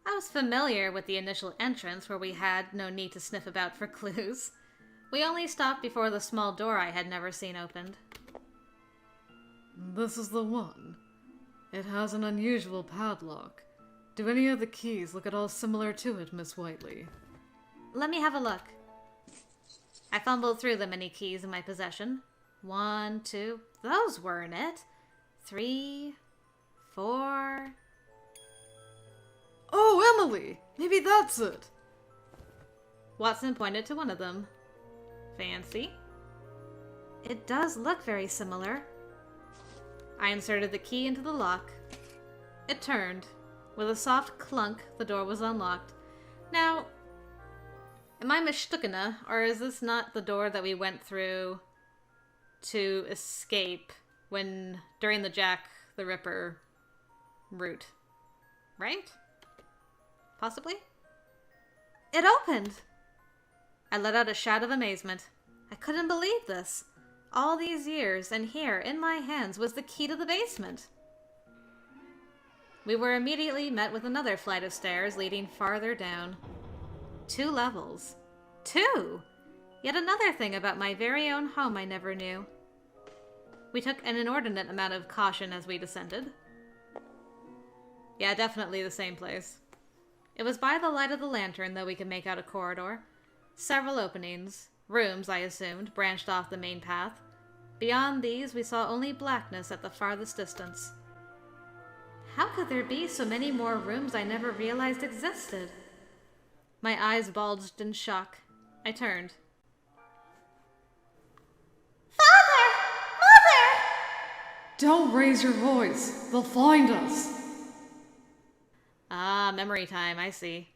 I was familiar with the initial entrance where we had no need to sniff about for clues. We only stopped before the small door I had never seen opened. This is the one. It has an unusual padlock. Do any of the keys look at all similar to it, Miss Whiteley? Let me have a look. I fumbled through the many keys in my possession. 1, 2, those weren't it. 3, 4... Oh, Emily! Maybe that's it! Watson pointed to one of them. Fancy. It does look very similar. I inserted the key into the lock. It turned. With a soft clunk, the door was unlocked. Now, am I mishtukana, or is this not the door that we went through to escape during the Jack the Ripper route? Right? Possibly? It opened! I let out a shout of amazement. I couldn't believe this. All these years, and here, in my hands, was the key to the basement. We were immediately met with another flight of stairs leading farther down. 2 levels. 2! Yet another thing about my very own home I never knew. We took an inordinate amount of caution as we descended. Yeah, definitely the same place. It was by the light of the lantern that we could make out a corridor. Several openings, rooms I assumed, branched off the main path. Beyond these, we saw only blackness at the farthest distance. How could there be so many more rooms I never realized existed? My eyes bulged in shock. I turned. Father! Mother! Don't raise your voice. They'll find us. Ah, memory time, I see.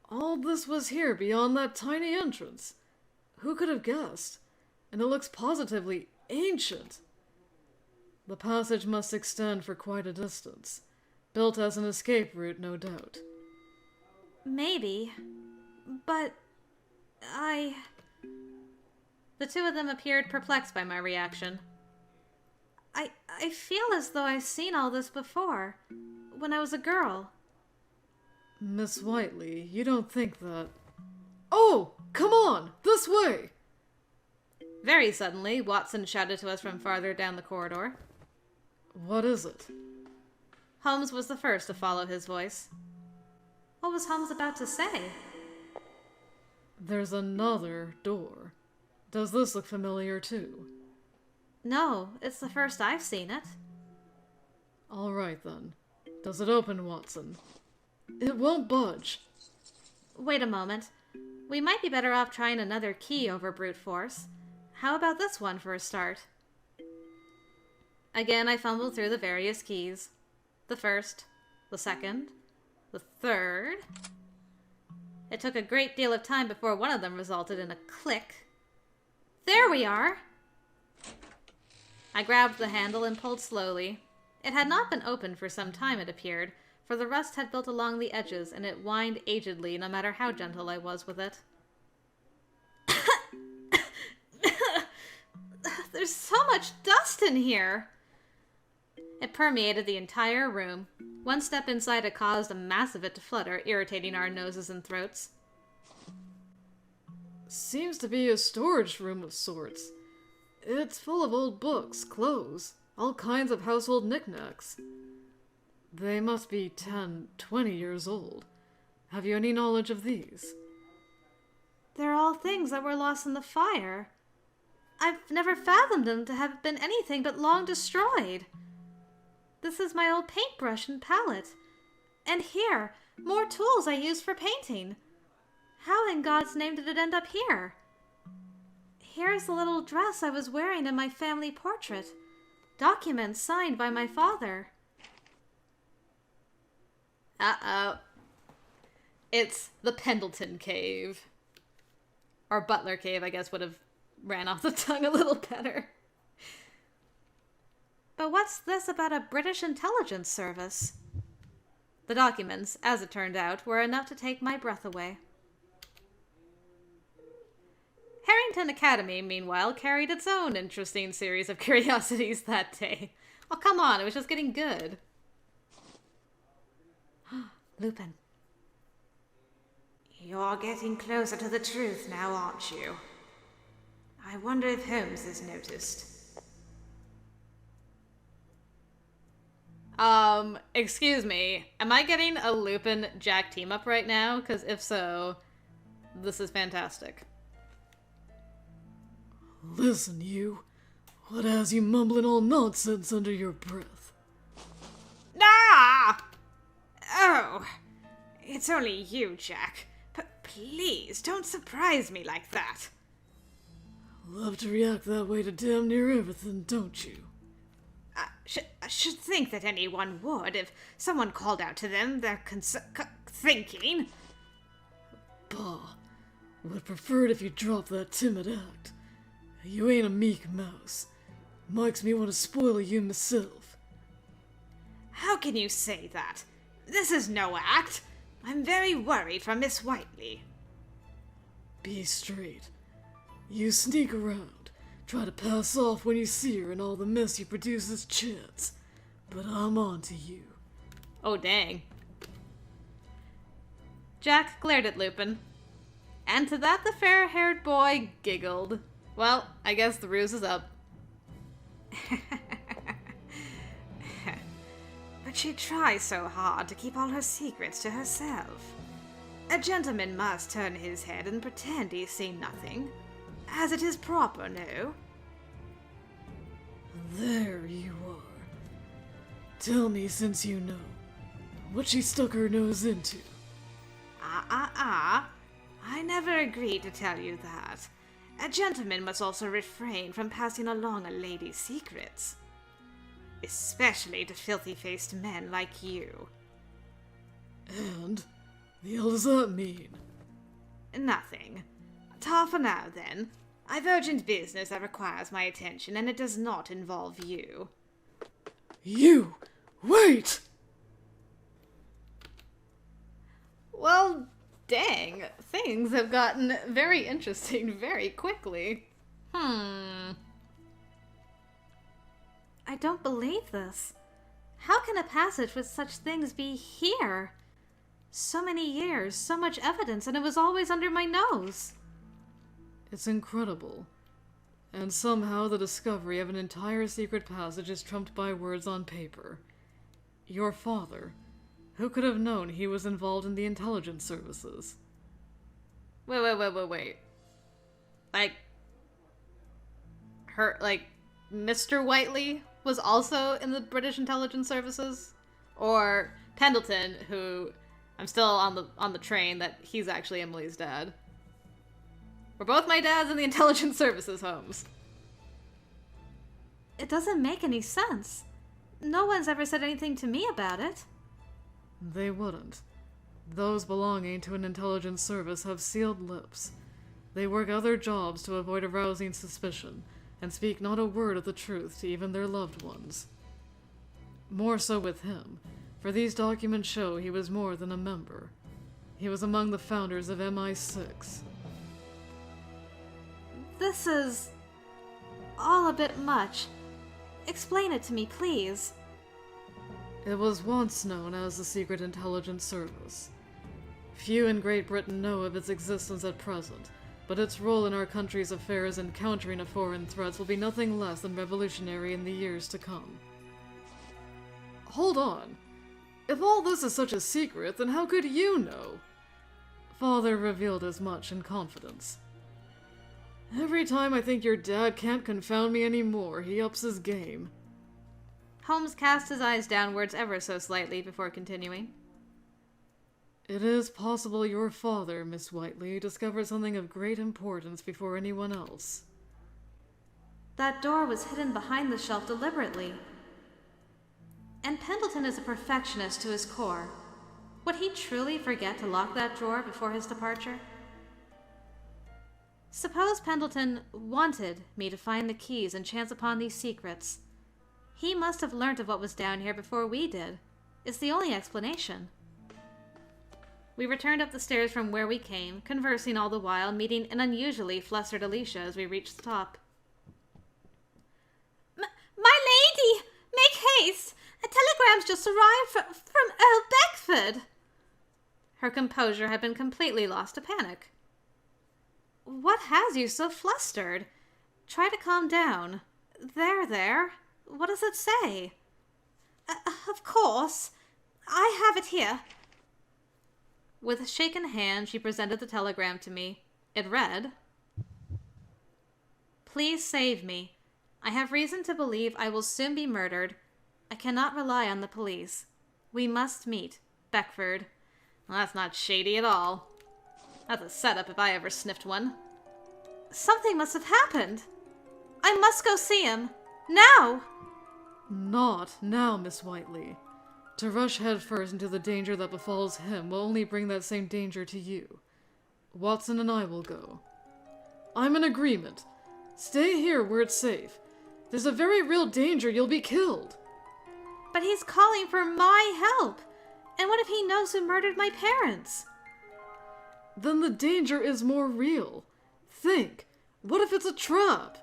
All this was here beyond that tiny entrance. Who could have guessed? And it looks positively ancient. The passage must extend for quite a distance. Built as an escape route, no doubt. Maybe. But... The two of them appeared perplexed by my reaction. I feel as though I've seen all this before, when I was a girl. Miss Whiteley, you don't think that... Oh! Come on! This way! Very suddenly, Watson shouted to us from farther down the corridor. What is it? Holmes was the first to follow his voice. What was Holmes about to say? There's another door. Does this look familiar too? No, it's the first I've seen it. All right then. Does it open, Watson? It won't budge. Wait a moment. We might be better off trying another key over brute force. How about this one for a start? Again, I fumbled through the various keys. The first, the second, the third. It took a great deal of time before one of them resulted in a click. There we are! I grabbed the handle and pulled slowly. It had not been opened for some time, it appeared, for the rust had built along the edges, and it whined agedly no matter how gentle I was with it. There's so much dust in here! It permeated the entire room. One step inside had caused a mass of it to flutter, irritating our noses and throats. Seems to be a storage room of sorts. It's full of old books, clothes, all kinds of household knickknacks. They must be 10, 20 years old. Have you any knowledge of these? They're all things that were lost in the fire. I've never fathomed them to have been anything but long destroyed. This is my old paintbrush and palette. And here, more tools I used for painting. How in God's name did it end up here? Here's the little dress I was wearing in my family portrait. Documents signed by my father. Uh-oh. It's the Pendleton Cave. Or Butler Cave, I guess, would have ran off the tongue a little better. But what's this about a British intelligence service? The documents, as it turned out, were enough to take my breath away. Harrington Academy, meanwhile, carried its own interesting series of curiosities that day. Oh, come on, it was just getting good. Lupin. You're getting closer to the truth now, aren't you? I wonder if Holmes has noticed. Excuse me. Am I getting a Lupin Jack team up right now? Because if so, this is fantastic. Listen, you. What has you mumbling all nonsense under your breath? Ah! Oh, it's only you, Jack. But please, don't surprise me like that. Love to react that way to damn near everything, don't you? I should think that anyone would if someone called out to them their thinking. Bah. Would prefer it if you dropped that timid act. You ain't a meek mouse. Makes me want to spoil you myself. How can you say that? This is no act. I'm very worried for Miss Whiteley. Be straight. You sneak around, try to pass off when you see her, and all the mess you produce is chance. But I'm on to you. Oh, dang. Jack glared at Lupin. And to that the fair-haired boy giggled. Well, I guess the ruse is up. But she tries so hard to keep all her secrets to herself. A gentleman must turn his head and pretend he's seen nothing, as it is proper, no? There you are. Tell me, since you know, what she stuck her nose into. I never agreed to tell you that. A gentleman must also refrain from passing along a lady's secrets. Especially to filthy-faced men like you. And? The hell does that mean? Nothing. Ta for now, then. I've urgent business that requires my attention, and it does not involve you. You! Wait! Well, dang. Things have gotten very interesting very quickly. I don't believe this. How can a passage with such things be here? So many years, so much evidence, and it was always under my nose. It's incredible. And somehow the discovery of an entire secret passage is trumped by words on paper. Your father. Who could have known he was involved in the intelligence services? Wait. Mr. Whiteley was also in the British intelligence services? Or Pendleton, who I'm still on the train that he's actually Emily's dad. We're both my dads in the intelligence services, Holmes. It doesn't make any sense. No one's ever said anything to me about it. They wouldn't. Those belonging to an intelligence service have sealed lips. They work other jobs to avoid arousing suspicion, and speak not a word of the truth to even their loved ones. More so with him, for these documents show he was more than a member. He was among the founders of MI6. This is all a bit much. Explain it to me, please. It was once known as the Secret Intelligence Service. Few in Great Britain know of its existence at present, but its role in our country's affairs in countering of foreign threats will be nothing less than revolutionary in the years to come. Hold on. If all this is such a secret, then how could you know? Father revealed as much in confidence. Every time I think your dad can't confound me anymore, he ups his game. Holmes cast his eyes downwards ever so slightly before continuing. It is possible your father, Miss Whiteley, discovered something of great importance before anyone else. That door was hidden behind the shelf deliberately. And Pendleton is a perfectionist to his core. Would he truly forget to lock that drawer before his departure? Suppose Pendleton wanted me to find the keys and chance upon these secrets. He must have learnt of what was down here before we did. It's the only explanation. We returned up the stairs from where we came, conversing all the while, meeting an unusually flustered Alicia as we reached the top. My lady! Make just arrived from Earl Beckford. Her composure had been completely lost to panic. What has you so flustered? Try to calm down. There. What does it say? Of course. I have it here. With a shaken hand, she presented the telegram to me. It read, "Please save me. I have reason to believe I will soon be murdered. I cannot rely on the police. We must meet. Beckford." Well, that's not shady at all. That's a setup if I ever sniffed one. Something must have happened. I must go see him. Now! Not now, Miss Whiteley. To rush headfirst into the danger that befalls him will only bring that same danger to you. Watson and I will go. I'm in agreement. Stay here where it's safe. There's a very real danger you'll be killed. But he's calling for my help. And what if he knows who murdered my parents? Then the danger is more real. Think, what if it's a trap?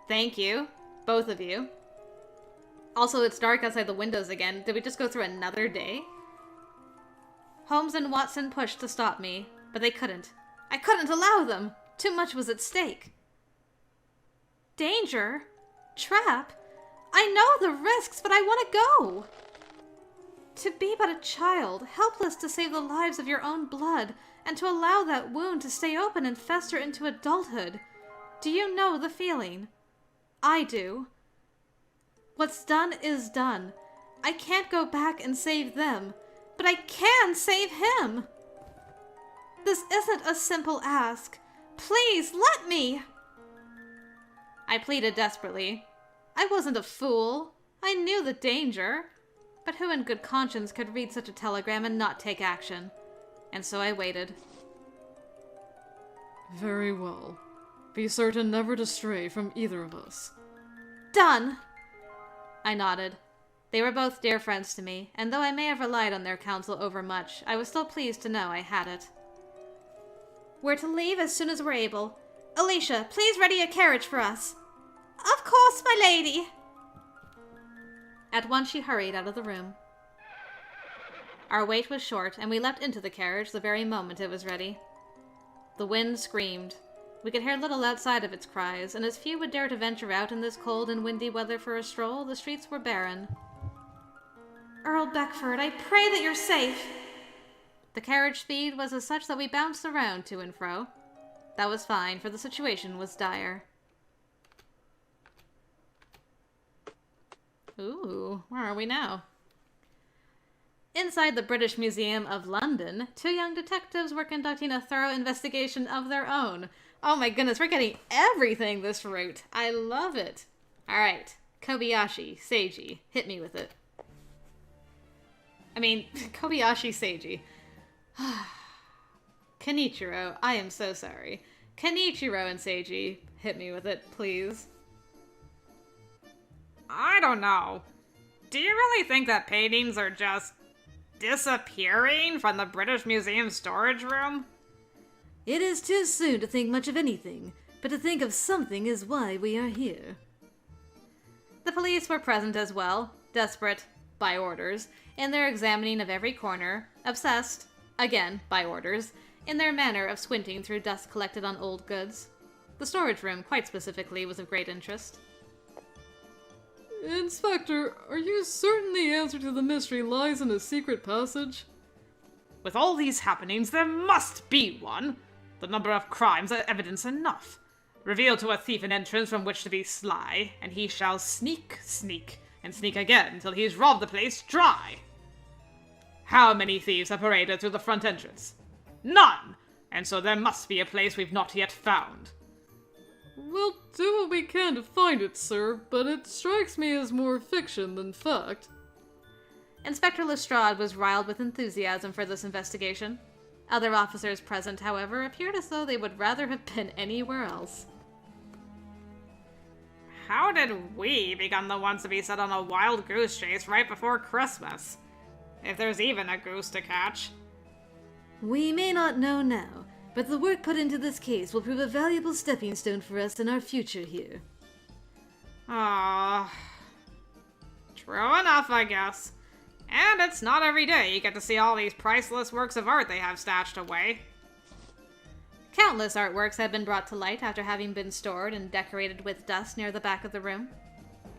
Thank you, both of you. Also, it's dark outside the windows again. Did we just go through another day? Holmes and Watson pushed to stop me, but they couldn't. I couldn't allow them. Too much was at stake. Danger? Trap? I know the risks, but I want to go. To be but a child, helpless to save the lives of your own blood, and to allow that wound to stay open and fester into adulthood. Do you know the feeling? I do. What's done is done. I can't go back and save them, but I can save him. This isn't a simple ask. Please, let me! I pleaded desperately. I wasn't a fool. I knew the danger. But who in good conscience could read such a telegram and not take action? And so I waited. Very well. Be certain never to stray from either of us. Done! I nodded. They were both dear friends to me, and though I may have relied on their counsel overmuch, I was still pleased to know I had it. We're to leave as soon as we're able. Alicia, please ready a carriage for us. Of course, my lady. At once she hurried out of the room. Our wait was short, and we leapt into the carriage the very moment it was ready. The wind screamed. We could hear little outside of its cries, and as few would dare to venture out in this cold and windy weather for a stroll, the streets were barren. Earl Beckford, I pray that you're safe. The carriage speed was as such that we bounced around to and fro. That was fine, for the situation was dire. Ooh, where are we now? Inside the British Museum of London, two young detectives were conducting a thorough investigation of their own. Oh my goodness, we're getting everything this route. I love it. Alright, Kobayashi, Seiji, hit me with it. I mean, Kobayashi Seiji. Kenichiro, I am so sorry. Kenichiro and Seiji, hit me with it, please. I don't know. Do you really think that paintings are just disappearing from the British Museum storage room? It is too soon to think much of anything, but to think of something is why we are here. The police were present as well, desperate, by orders, in their examining of every corner, obsessed, again, by orders, in their manner of squinting through dust collected on old goods. The storage room, quite specifically, was of great interest. Inspector, are you certain the answer to the mystery lies in a secret passage? With all these happenings, there must be one. The number of crimes are evidence enough. Reveal to a thief an entrance from which to be sly, and he shall sneak, and sneak again until he has robbed the place dry. How many thieves have paraded through the front entrance? None! And so there must be a place we've not yet found. We'll do what we can to find it, sir, but it strikes me as more fiction than fact. Inspector Lestrade was riled with enthusiasm for this investigation. Other officers present, however, appeared as though they would rather have been anywhere else. How did we become the ones to be set on a wild goose chase right before Christmas? If there's even a goose to catch. We may not know now, but the work put into this case will prove a valuable stepping stone for us in our future here. Ah, true enough, I guess. And it's not every day you get to see all these priceless works of art they have stashed away. Countless artworks had been brought to light after having been stored and decorated with dust near the back of the room.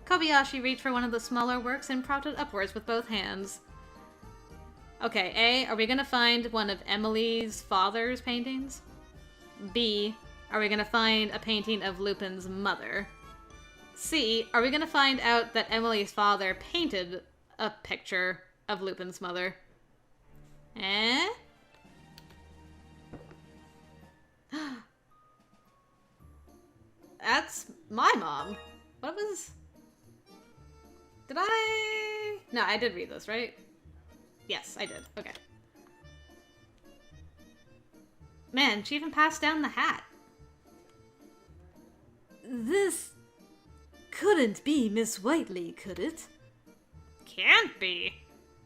Kobayashi reached for one of the smaller works and propped it upwards with both hands. Okay, A, are we gonna find one of Emily's father's paintings? B, are we gonna find a painting of Lupin's mother? C, are we gonna find out that Emily's father painted a picture of Lupin's mother? Eh? That's my mom. What was... Did I... No, I did read this, right? Yes, I did. Okay. Man, she even passed down the hat. This couldn't be Miss Whiteley, could it? Can't be.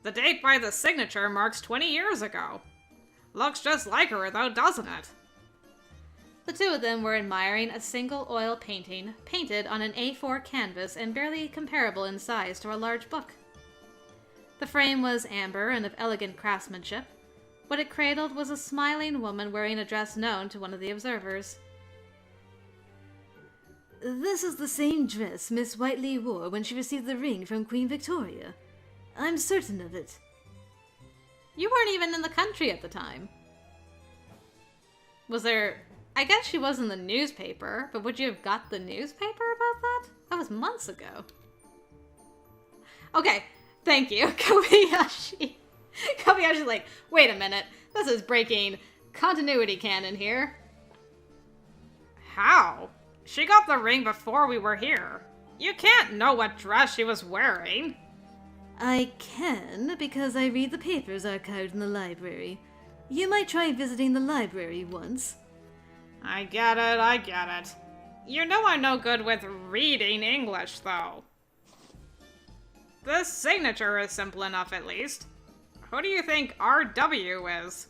The date by the signature marks 20 years ago. Looks just like her, though, doesn't it? The two of them were admiring a single oil painting, painted on an A4 canvas and barely comparable in size to a large book. The frame was amber and of elegant craftsmanship. What it cradled was a smiling woman wearing a dress known to one of the observers. This is the same dress Miss Whiteley wore when she received the ring from Queen Victoria. I'm certain of it. You weren't even in the country at the time. Was there... I guess she was in the newspaper, but would you have got the newspaper about that? That was months ago. Okay, thank you, Kobayashi. Kobayashi's like, wait a minute, this is breaking continuity canon here. How? She got the ring before we were here. You can't know what dress she was wearing. I can, because I read the papers archived in the library. You might try visiting the library once. I get it. You know I'm no good with reading English, though. This signature is simple enough, at least. Who do you think RW is?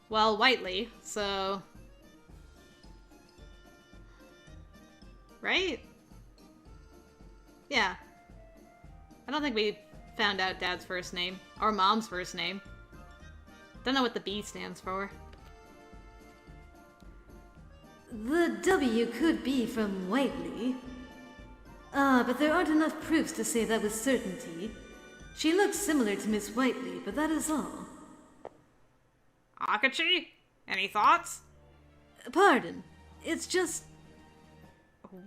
Well, Whiteley, so... Right? Yeah. I don't think we found out Dad's first name, or Mom's first name. Don't know what the B stands for. The W could be from Whiteley. But there aren't enough proofs to say that with certainty. She looks similar to Miss Whiteley, but that is all. Akachi? Any thoughts? Pardon. It's just...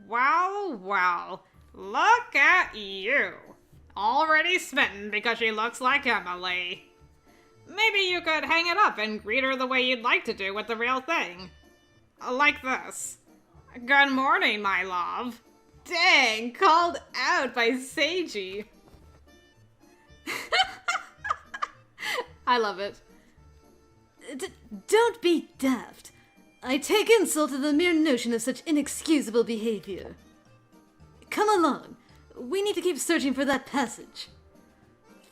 Well, look at you. Already smitten because she looks like Emily. Maybe you could hang it up and greet her the way you'd like to do with the real thing. Like this. Good morning, my love. Dang, called out by Seiji. I love it. Don't be daft. I take insult at the mere notion of such inexcusable behavior. Come along. We need to keep searching for that passage.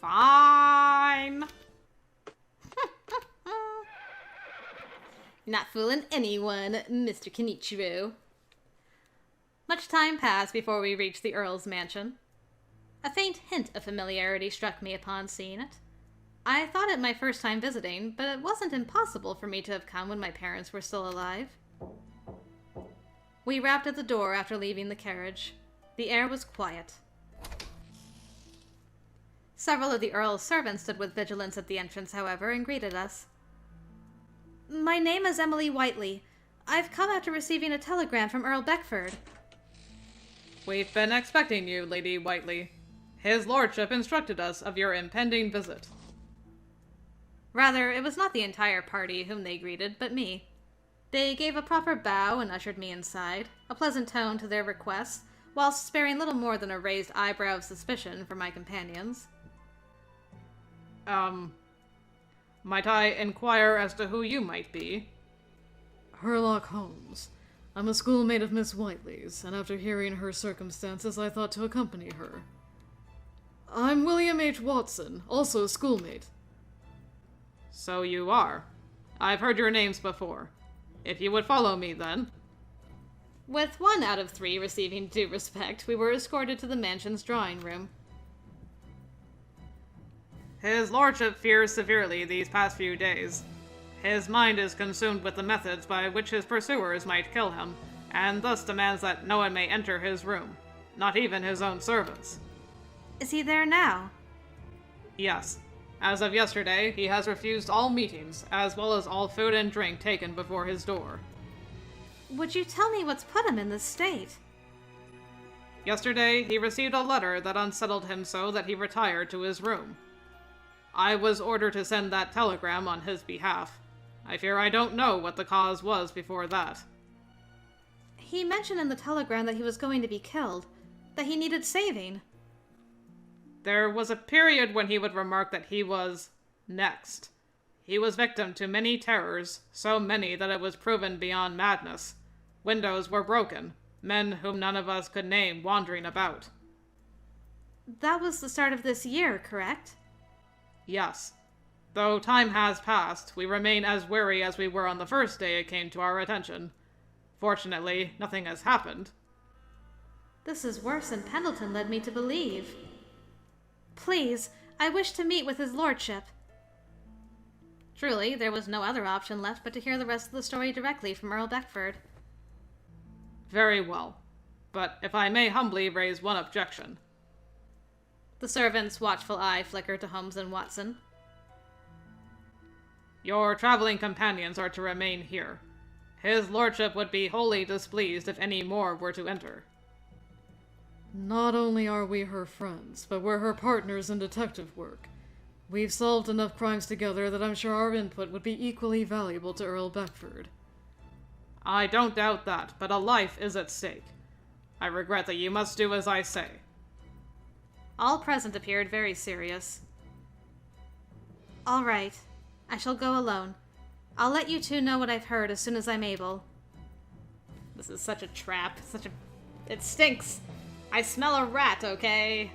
Fine. Not fooling anyone, Mr. Kenichiro. Much time passed before we reached the Earl's mansion. A faint hint of familiarity struck me upon seeing it. I thought it my first time visiting, but it wasn't impossible for me to have come when my parents were still alive. We rapped at the door after leaving the carriage. The air was quiet. Several of the Earl's servants stood with vigilance at the entrance, however, and greeted us. My name is Emily Whiteley. I've come after receiving a telegram from Earl Beckford. We've been expecting you, Lady Whiteley. His lordship instructed us of your impending visit. Rather, it was not the entire party whom they greeted, but me. They gave a proper bow and ushered me inside, a pleasant tone to their requests, whilst sparing little more than a raised eyebrow of suspicion for my companions. Might I inquire as to who you might be? Herlock Holmes. I'm a schoolmate of Miss Whiteley's, and after hearing her circumstances, I thought to accompany her. I'm William H. Watson, also a schoolmate. So you are. I've heard your names before. If you would follow me, then. With 1 out of 3 receiving due respect, we were escorted to the mansion's drawing room. His lordship fears severely these past few days. His mind is consumed with the methods by which his pursuers might kill him, and thus demands that no one may enter his room, not even his own servants. Is he there now? Yes. As of yesterday, he has refused all meetings, as well as all food and drink taken before his door. Would you tell me what's put him in this state? Yesterday, he received a letter that unsettled him so that he retired to his room. I was ordered to send that telegram on his behalf. I fear I don't know what the cause was before that. He mentioned in the telegram that he was going to be killed, that he needed saving. There was a period when he would remark that he was next. He was victim to many terrors, so many that it was proven beyond madness. Windows were broken, men whom none of us could name wandering about. That was the start of this year, correct? Yes. Though time has passed, we remain as wary as we were on the first day it came to our attention. Fortunately, nothing has happened. This is worse than Pendleton led me to believe. Please, I wish to meet with his lordship. Truly, there was no other option left but to hear the rest of the story directly from Earl Beckford. Very well. But if I may humbly raise one objection. The servant's watchful eye flickered to Holmes and Watson. Your traveling companions are to remain here. His lordship would be wholly displeased if any more were to enter. Not only are we her friends, but we're her partners in detective work. We've solved enough crimes together that I'm sure our input would be equally valuable to Earl Beckford. I don't doubt that, but a life is at stake. I regret that you must do as I say. All present appeared very serious. All right. I shall go alone. I'll let you two know what I've heard as soon as I'm able. This is such a trap. It stinks. I smell a rat, okay?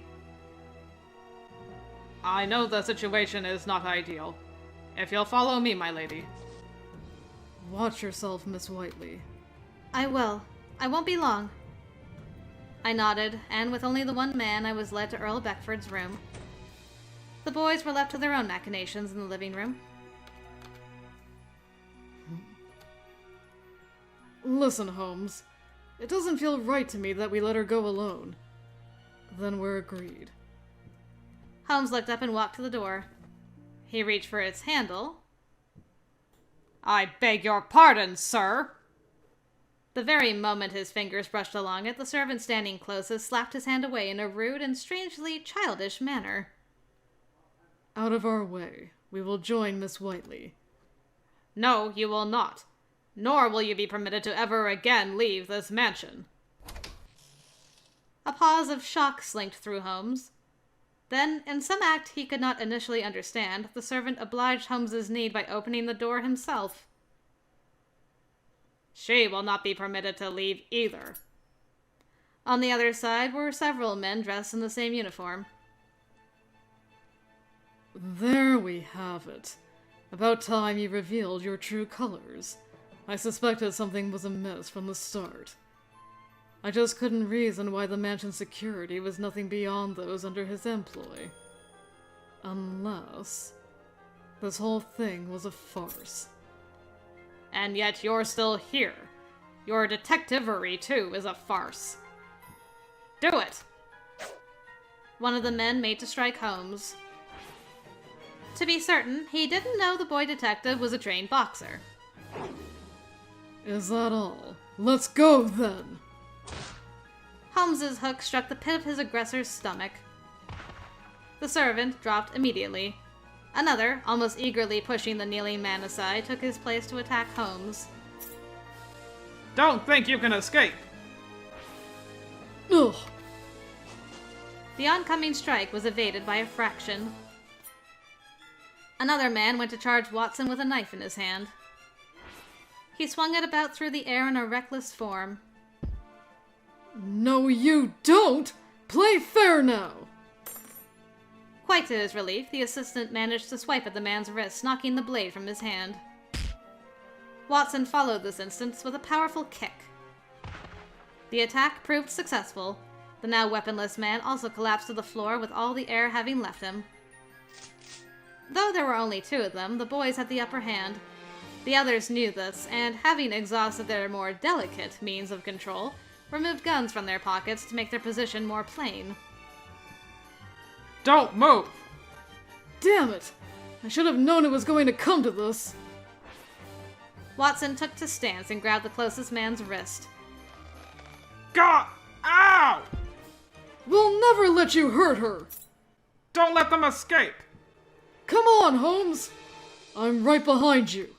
I know the situation is not ideal. If you'll follow me, my lady. Watch yourself, Miss Whiteley. I will. I won't be long. I nodded, and with only the one man, I was led to Earl Beckford's room. The boys were left to their own machinations in the living room. Listen, Holmes. It doesn't feel right to me that we let her go alone. Then we're agreed. Holmes looked up and walked to the door. He reached for its handle. I beg your pardon, sir! The very moment his fingers brushed along it, the servant standing closest slapped his hand away in a rude and strangely childish manner. Out of our way. We will join Miss Whiteley. No, you will not. Nor will you be permitted to ever again leave this mansion. A pause of shock slinked through Holmes. Then, in some act he could not initially understand, the servant obliged Holmes's need by opening the door himself. She will not be permitted to leave either. On the other side were several men dressed in the same uniform. There we have it. About time you revealed your true colors. I suspected something was amiss from the start. I just couldn't reason why the mansion's security was nothing beyond those under his employ. Unless this whole thing was a farce. And yet you're still here. Your detectivery, too, is a farce. Do it! One of the men made to strike Holmes. To be certain, he didn't know the boy detective was a trained boxer. Is that all? Let's go, then! Holmes's hook struck the pit of his aggressor's stomach. The servant dropped immediately. Another, almost eagerly pushing the kneeling man aside, took his place to attack Holmes. Don't think you can escape! Ugh! The oncoming strike was evaded by a fraction. Another man went to charge Watson with a knife in his hand. He swung it about through the air in a reckless form. No, you don't! Play fair now! Quite to his relief, the assistant managed to swipe at the man's wrist, knocking the blade from his hand. Watson followed this instance with a powerful kick. The attack proved successful. The now weaponless man also collapsed to the floor with all the air having left him. Though there were only 2 of them, the boys had the upper hand. The others knew this, and having exhausted their more delicate means of control, removed guns from their pockets to make their position more plain. Don't move! Damn it! I should have known it was going to come to this. Watson took to stance and grabbed the closest man's wrist. God! Ow! We'll never let you hurt her! Don't let them escape! Come on, Holmes! I'm right behind you.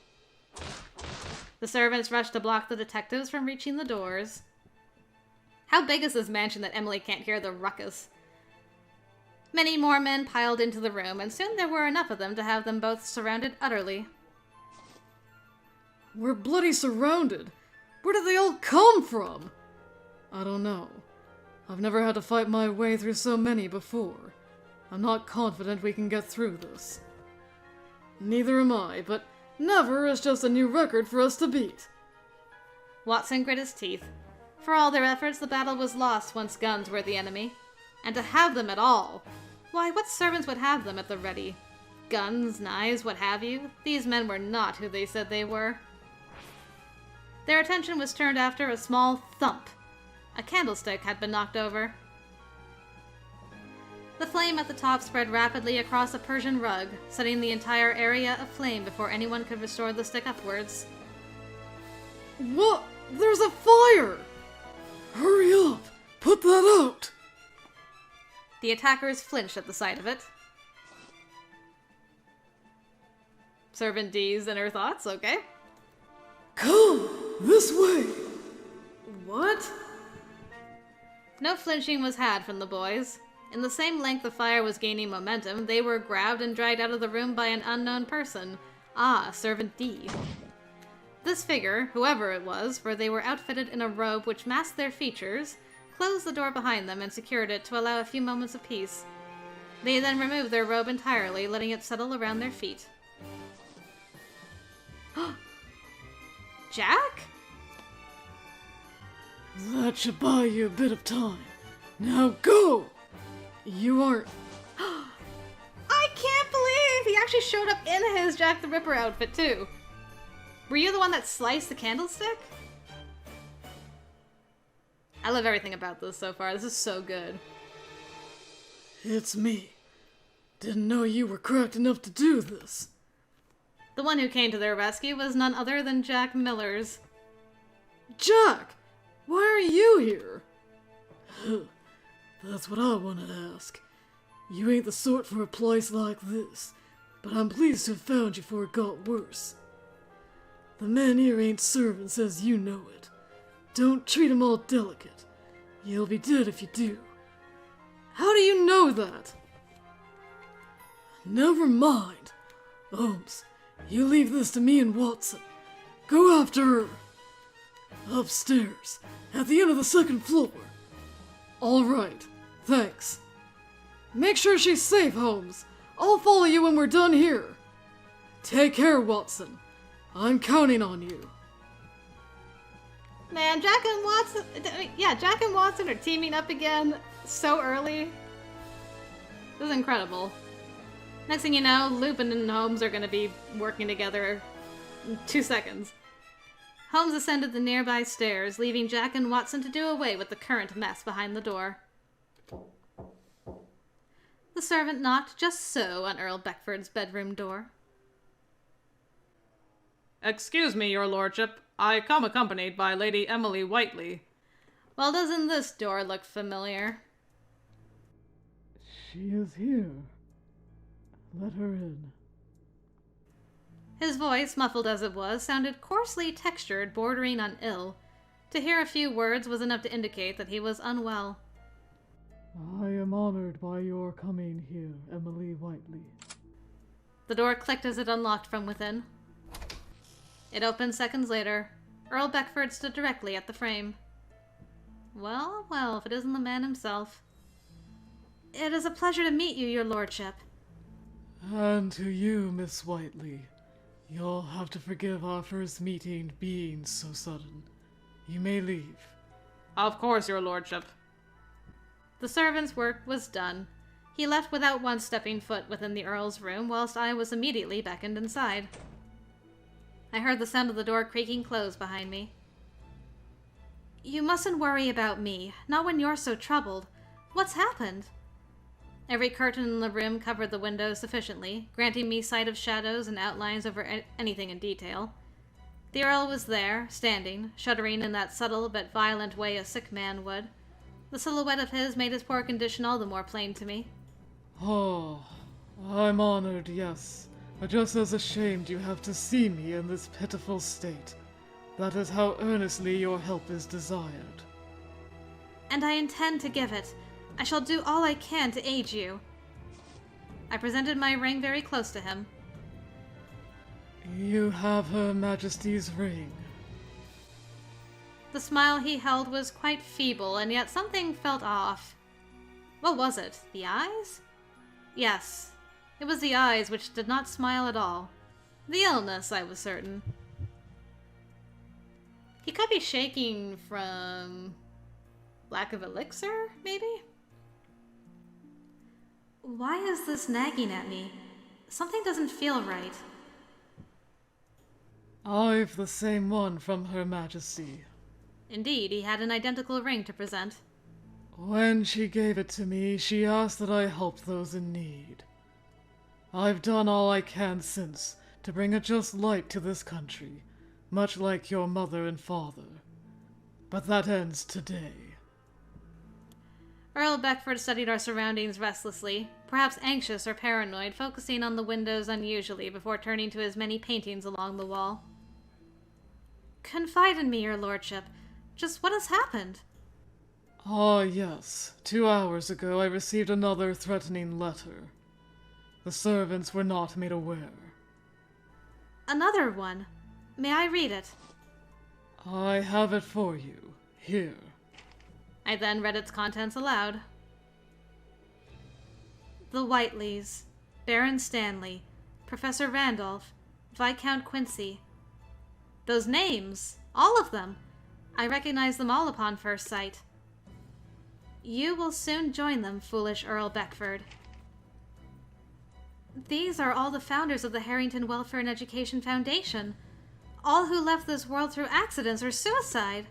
The servants rushed to block the detectives from reaching the doors. How big is this mansion that Emily can't hear the ruckus? Many more men piled into the room, and soon there were enough of them to have them both surrounded utterly. We're bloody surrounded. Where did they all come from? I don't know. I've never had to fight my way through so many before. I'm not confident we can get through this. Neither am I, but never is just a new record for us to beat. Watson grit his teeth. For all their efforts, the battle was lost once guns were the enemy. And to have them at all! Why, what servants would have them at the ready? Guns, knives, what have you? These men were not who they said they were. Their attention was turned after a small thump. A candlestick had been knocked over. The flame at the top spread rapidly across a Persian rug, setting the entire area aflame before anyone could restore the stick upwards. What? There's a fire! Hurry up! Put that out! The attackers flinched at the sight of it. Servant D's inner thoughts, okay? Come! This way! What? No flinching was had from the boys. In the same length the fire was gaining momentum, they were grabbed and dragged out of the room by an unknown person. Ah, Servant D. This figure, whoever it was, for they were outfitted in a robe which masked their features, closed the door behind them and secured it to allow a few moments of peace. They then removed their robe entirely, letting it settle around their feet. Jack? That should buy you a bit of time. Now go! You aren't... I can't believe he actually showed up in his Jack the Ripper outfit, too. Were you the one that sliced the candlestick? I love everything about this so far. This is so good. It's me. Didn't know you were cracked enough to do this. The one who came to their rescue was none other than Jack Millers. Jack! Why are you here? That's what I wanted to ask. You ain't the sort for a place like this, but I'm pleased to have found you before it got worse. The men here ain't servants as you know it. Don't treat 'em all delicate. You'll be dead if you do. How do you know that? Never mind. Holmes, you leave this to me and Watson. Go after her. Upstairs, at the end of the 2nd floor. All right, thanks. Make sure she's safe, Holmes. I'll follow you when we're done here. Take care, Watson. I'm counting on you. Man, Jack and Watson... Yeah, Jack and Watson are teaming up again so early. This is incredible. Next thing you know, Lupin and Holmes are going to be working together in 2 seconds. Holmes ascended the nearby stairs, leaving Jack and Watson to do away with the current mess behind the door. The servant knocked just so on Earl Beckford's bedroom door. Excuse me, your lordship. I come accompanied by Lady Emily Whiteley. Well, doesn't this door look familiar? She is here. Let her in. His voice, muffled as it was, sounded coarsely textured, bordering on ill. To hear a few words was enough to indicate that he was unwell. I am honored by your coming here, Emily Whiteley. The door clicked as it unlocked from within. It opened seconds later. Earl Beckford stood directly at the frame. Well, well, if it isn't the man himself. It is a pleasure to meet you, your lordship. And to you, Miss Whiteley. You'll have to forgive our first meeting being so sudden. You may leave. Of course, your lordship. The servant's work was done. He left without once stepping foot within the Earl's room, whilst I was immediately beckoned inside. I heard the sound of the door creaking close behind me. You mustn't worry about me, not when you're so troubled. What's happened? Every curtain in the room covered the window sufficiently, granting me sight of shadows and outlines over anything in detail. The Earl was there, standing, shuddering in that subtle but violent way a sick man would. The silhouette of his made his poor condition all the more plain to me. Oh, I'm honored, yes, but just as ashamed you have to see me in this pitiful state. That is how earnestly your help is desired. And I intend to give it. I shall do all I can to aid you. I presented my ring very close to him. You have Her Majesty's ring. The smile he held was quite feeble, and yet something felt off. What was it? The eyes? Yes, it was the eyes which did not smile at all. The illness, I was certain. He could be shaking from lack of elixir, maybe? Why is this nagging at me? Something doesn't feel right. I've the same one from Her Majesty. Indeed, he had an identical ring to present. When she gave it to me, she asked that I help those in need. I've done all I can since to bring a just light to this country, much like your mother and father. But that ends today. Earl Beckford studied our surroundings restlessly, perhaps anxious or paranoid, focusing on the windows unusually before turning to his many paintings along the wall. Confide in me, your lordship. Just what has happened? Ah, yes. 2 hours ago I received another threatening letter. The servants were not made aware. Another one. May I read it? I have it for you. Here. I then read its contents aloud. The Whiteleys, Baron Stanley, Professor Randolph, Viscount Quincy. Those names, all of them. I recognize them all upon first sight. You will soon join them, foolish Earl Beckford. These are all the founders of the Harrington Welfare and Education Foundation. All who left this world through accidents or suicide.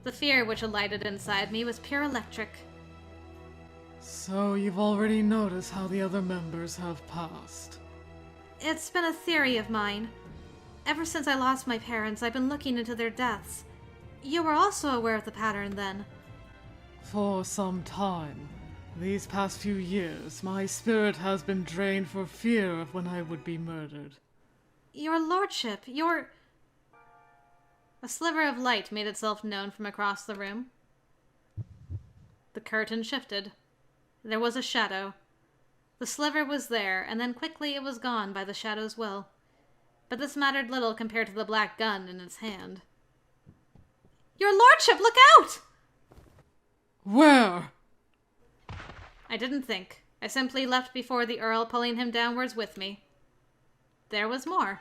The fear which alighted inside me was pure electric. So you've already noticed how the other members have passed. It's been a theory of mine. Ever since I lost my parents, I've been looking into their deaths. You were also aware of the pattern then. For some time, these past few years, my spirit has been drained for fear of when I would be murdered. Your lordship, your... A sliver of light made itself known from across the room. The curtain shifted. There was a shadow. The sliver was there, and then quickly it was gone by the shadow's will. But this mattered little compared to the black gun in its hand. Your lordship, look out! Where? I didn't think. I simply leapt before the Earl, pulling him downwards with me. There was more.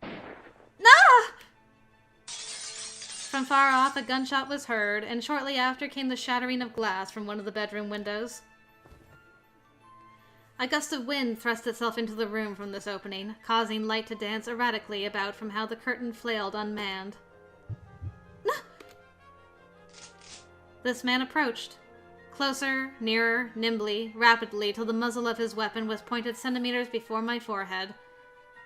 Ah! From far off, a gunshot was heard, and shortly after came the shattering of glass from one of the bedroom windows. A gust of wind thrust itself into the room from this opening, causing light to dance erratically about from how the curtain flailed unmanned. This man approached. Closer, nearer, nimbly, rapidly, till the muzzle of his weapon was pointed centimeters before my forehead.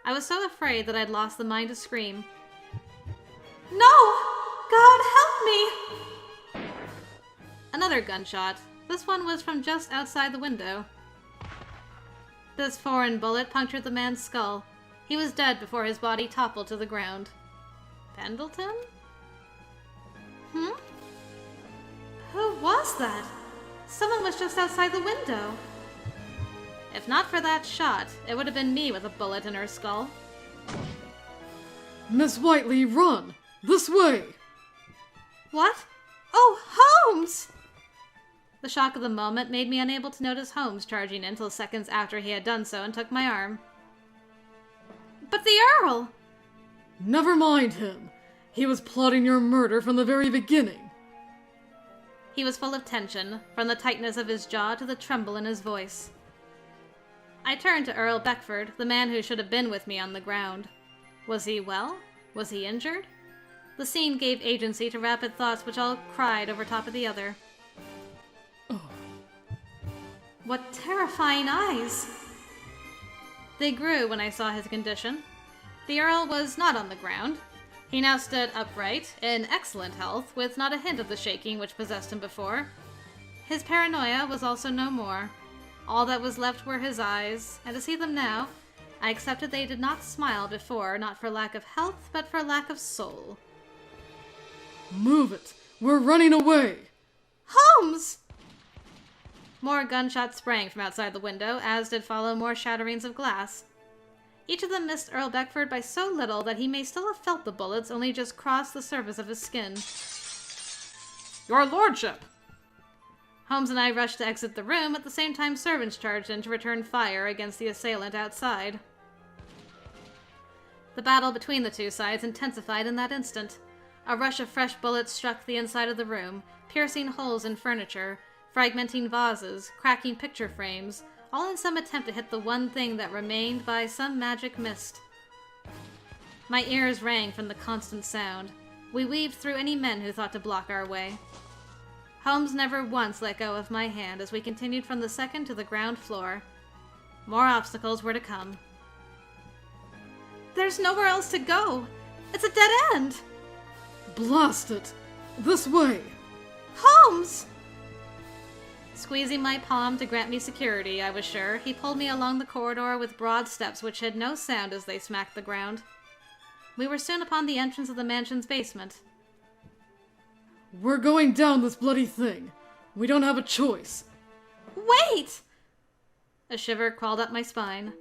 I was so afraid that I'd lost the mind to scream. No! God, help me! Another gunshot. This one was from just outside the window. This foreign bullet punctured the man's skull. He was dead before his body toppled to the ground. Pendleton? Who was that? Someone was just outside the window. If not for that shot, it would have been me with a bullet in her skull. Miss Whiteley, run! This way! What? Oh, Holmes! The shock of the moment made me unable to notice Holmes charging in till seconds after he had done so and took my arm. But the Earl! Never mind him. He was plotting your murder from the very beginning. He was full of tension, from the tightness of his jaw to the tremble in his voice. I turned to Earl Beckford, the man who should have been with me on the ground. Was he well? Was he injured? The scene gave agency to rapid thoughts which all cried over top of the other. Oh. What terrifying eyes! They grew when I saw his condition. The Earl was not on the ground. He now stood upright, in excellent health, with not a hint of the shaking which possessed him before. His paranoia was also no more. All that was left were his eyes, and to see them now, I accepted they did not smile before, not for lack of health, but for lack of soul. Move it! We're running away! Holmes! More gunshots sprang from outside the window, as did follow more shatterings of glass. Each of them missed Earl Beckford by so little that he may still have felt the bullets only just cross the surface of his skin. Your lordship! Holmes and I rushed to exit the room, at the same time servants charged in to return fire against the assailant outside. The battle between the two sides intensified in that instant. A rush of fresh bullets struck the inside of the room, piercing holes in furniture, fragmenting vases, cracking picture frames, all in some attempt to hit the one thing that remained by some magic mist. My ears rang from the constant sound. We weaved through any men who thought to block our way. Holmes never once let go of my hand as we continued from the second to the ground floor. More obstacles were to come. There's nowhere else to go! It's a dead end! Blast it! This way! Holmes! Squeezing my palm to grant me security, I was sure, he pulled me along the corridor with broad steps which had no sound as they smacked the ground. We were soon upon the entrance of the mansion's basement. We're going down this bloody thing. We don't have a choice. Wait! A shiver crawled up my spine.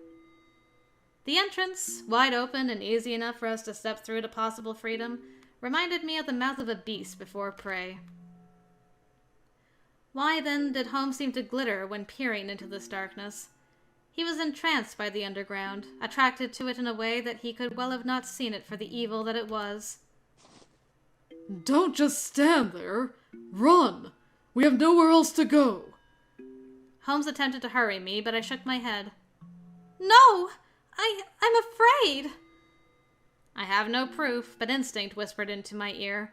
The entrance, wide open and easy enough for us to step through to possible freedom, reminded me of the mouth of a beast before prey. Why, then, did Holmes seem to glitter when peering into this darkness? He was entranced by the underground, attracted to it in a way that he could well have not seen it for the evil that it was. Don't just stand there. Run! We have nowhere else to go. Holmes attempted to hurry me, but I shook my head. No! I'm afraid! I have no proof, but instinct whispered into my ear.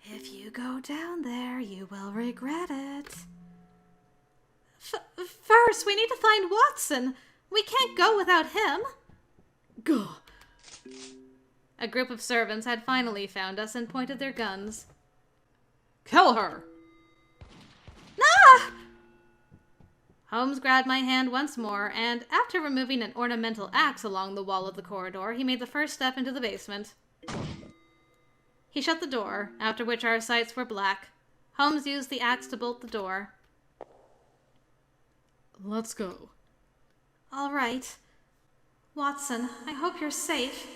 If you go down there, you will regret it. First, we need to find Watson. We can't go without him. Go. A group of servants had finally found us and pointed their guns. Kill her! Ah! Holmes grabbed my hand once more, and after removing an ornamental axe along the wall of the corridor, he made the first step into the basement. He shut the door, after which our sights were black. Holmes used the axe to bolt the door. Let's go. All right. Watson, I hope you're safe.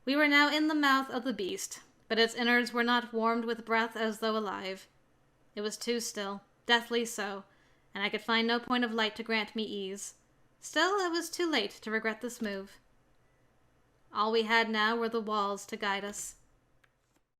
We were now in the mouth of the beast, but its innards were not warmed with breath as though alive. It was too still, deathly so, and I could find no point of light to grant me ease. Still, it was too late to regret this move. All we had now were the walls to guide us.